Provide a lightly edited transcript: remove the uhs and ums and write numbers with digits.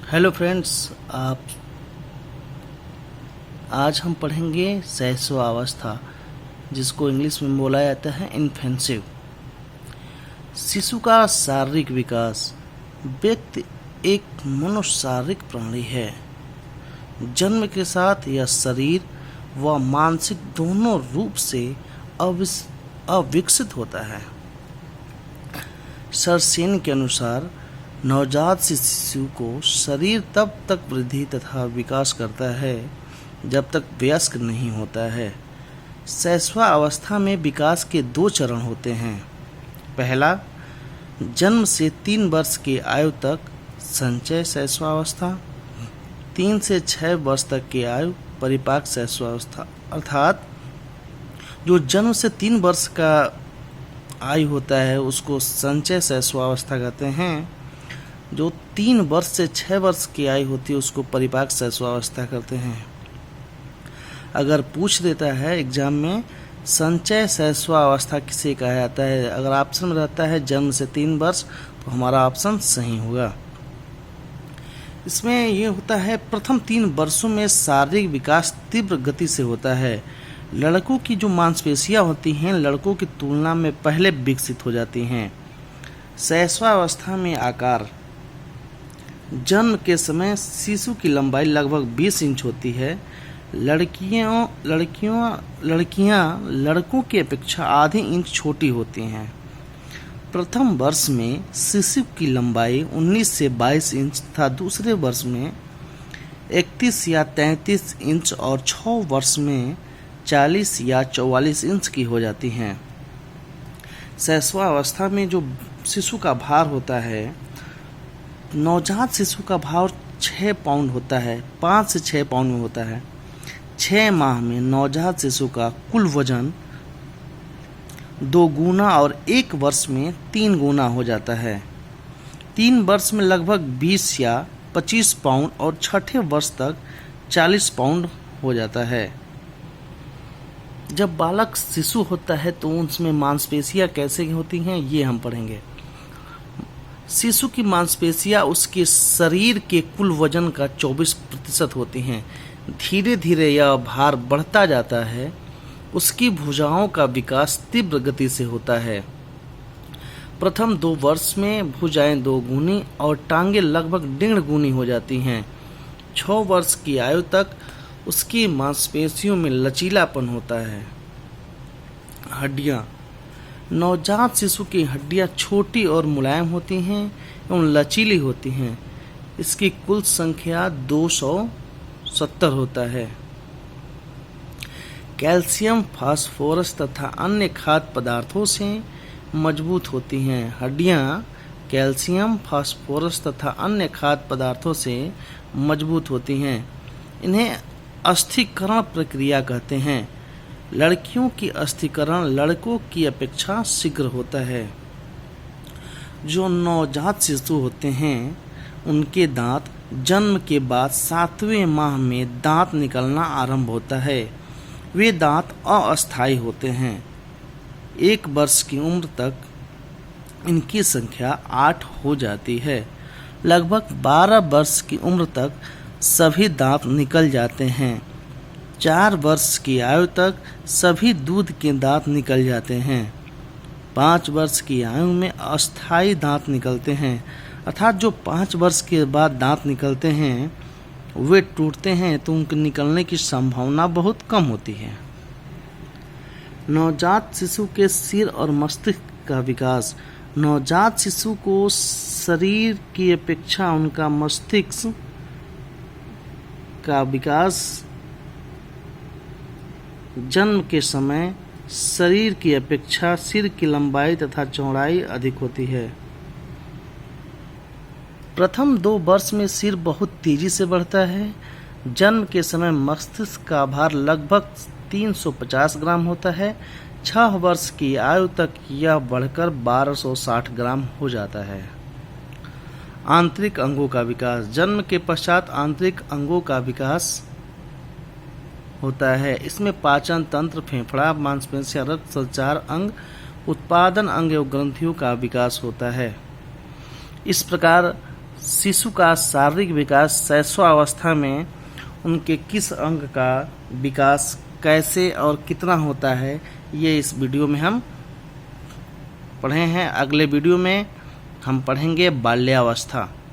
Hello friends. आप आज हम पढ़ेंगे शैशवावस्था, जिसको इंग्लिश में बोला जाता है इन्फेंसिव। शिशु का शारीरिक विकास। व्यक्ति एक मनोशारीरिक प्राणी है। जन्म के साथ यह शरीर व मानसिक दोनों रूप से अविकसित होता है। सर सेन के अनुसार नवजात शिशु को शरीर तब तक वृद्धि तथा विकास करता है जब तक वयस्क नहीं होता है। शैशवावस्था में विकास के 2 चरण होते हैं। पहला, जन्म से 3 वर्ष की आयु तक संचय शैशवावस्था, 3 से 6 वर्ष तक की आयु परिपाक शैशवावस्था। अर्थात जो जन्म से 3 वर्ष का आयु होता है उसको संचय शैशवावस्था कहते हैं। जो 3 वर्ष से 6 वर्ष की आयु होती है उसको परिपाक शैशवावस्था कहते हैं। अगर पूछ देता है एग्जाम में संचय शैशवावस्था किसे कहा जाता है, अगर ऑप्शन में रहता है जन्म से 3 वर्ष, तो हमारा ऑप्शन सही होगा। इसमें यह होता है प्रथम 3 वर्षों में शारीरिक विकास तीव्र गति से होता है। लड़कों की जो मांसपेशियां होती हैं लड़कों की तुलना में पहले विकसित हो जाती हैं। शैशवावस्था में आकार। जन्म के समय शिशु की लंबाई लगभग 20 इंच होती है। लड़कियां लड़कों की अपेक्षा आधी इंच छोटी होती हैं। प्रथम वर्ष में शिशु की लंबाई 19 से 22 इंच तथा दूसरे वर्ष में 31 या 33 इंच और 6 वर्ष में 40 या 44 इंच की हो जाती हैं। शैशवावस्था में जो शिशु का भार होता है, नवजात शिशु का भार 6 पाउंड होता है, 5 से 6 पाउंड में होता है। 6 माह में नवजात शिशु का कुल वजन 2 गुना और 1 वर्ष में 3 गुना हो जाता है। 3 वर्ष में लगभग 20 या 25 पाउंड और 6ठे वर्ष तक 40 पाउंड हो जाता है। जब बालक शिशु होता है तो उसमें मांसपेशियां कैसे होती हैं ये हम पढ़ेंगे। शिशु की मांसपेशियां उसके शरीर के कुल वजन का 24% होती हैं। धीरे धीरे यह भार बढ़ता जाता है। उसकी भुजाओं का विकास तीव्र गति से होता है। प्रथम 2 वर्ष में भुजाएं 2 गुनी और टांगे लगभग 1.5 गुनी हो जाती हैं। 6 वर्ष की आयु तक उसकी मांसपेशियों में लचीलापन होता है। हड्डियां। नवजात शिशु की हड्डियां छोटी और मुलायम होती हैं एवं लचीली होती हैं। इसकी कुल संख्या 270 होता है। कैल्शियम, फास्फोरस तथा अन्य खाद्य पदार्थों से मजबूत होती हैं। हड्डियां कैल्शियम, फास्फोरस तथा अन्य खाद्य पदार्थों से मजबूत होती हैं। इन्हें अस्थिकरण प्रक्रिया कहते हैं। लड़कियों की अस्थिकरण लड़कों की अपेक्षा शीघ्र होता है। जो नवजात शिशु होते हैं उनके दांत जन्म के बाद 7वें माह में दांत निकलना आरंभ होता है। वे दांत अस्थायी होते हैं। 1 वर्ष की उम्र तक इनकी संख्या 8 हो जाती है। लगभग 12 वर्ष की उम्र तक सभी दांत निकल जाते हैं। 4 वर्ष की आयु तक सभी दूध के दांत निकल जाते हैं। 5 वर्ष की आयु में अस्थायी दांत निकलते हैं। अर्थात जो 5 वर्ष के बाद दांत निकलते हैं वे टूटते हैं तो उनके निकलने की संभावना बहुत कम होती है। नवजात शिशु के सिर और मस्तिष्क का विकास। नवजात शिशु को शरीर की अपेक्षा उनका मस्तिष्क का विकास जन्म के समय शरीर की अपेक्षा सिर की लंबाई तथा चौड़ाई अधिक होती है। प्रथम 2 वर्ष में सिर बहुत तेजी से बढ़ता है। जन्म के समय मस्तिष्क का भार लगभग 350 ग्राम होता है। 6 वर्ष की आयु तक यह बढ़कर 1260 ग्राम हो जाता है। आंतरिक अंगों का विकास। जन्म के पश्चात आंतरिक अंगों का विकास होता है। इसमें पाचन तंत्र, फेफड़ा, मांसपेशियां, रक्त संचार अंग, उत्पादन अंग एवं ग्रंथियों का विकास होता है। इस प्रकार शिशु का शारीरिक विकास शैशवावस्था में उनके किस अंग का विकास कैसे और कितना होता है, ये इस वीडियो में हम पढ़े हैं। अगले वीडियो में हम पढ़ेंगे बाल्यावस्था।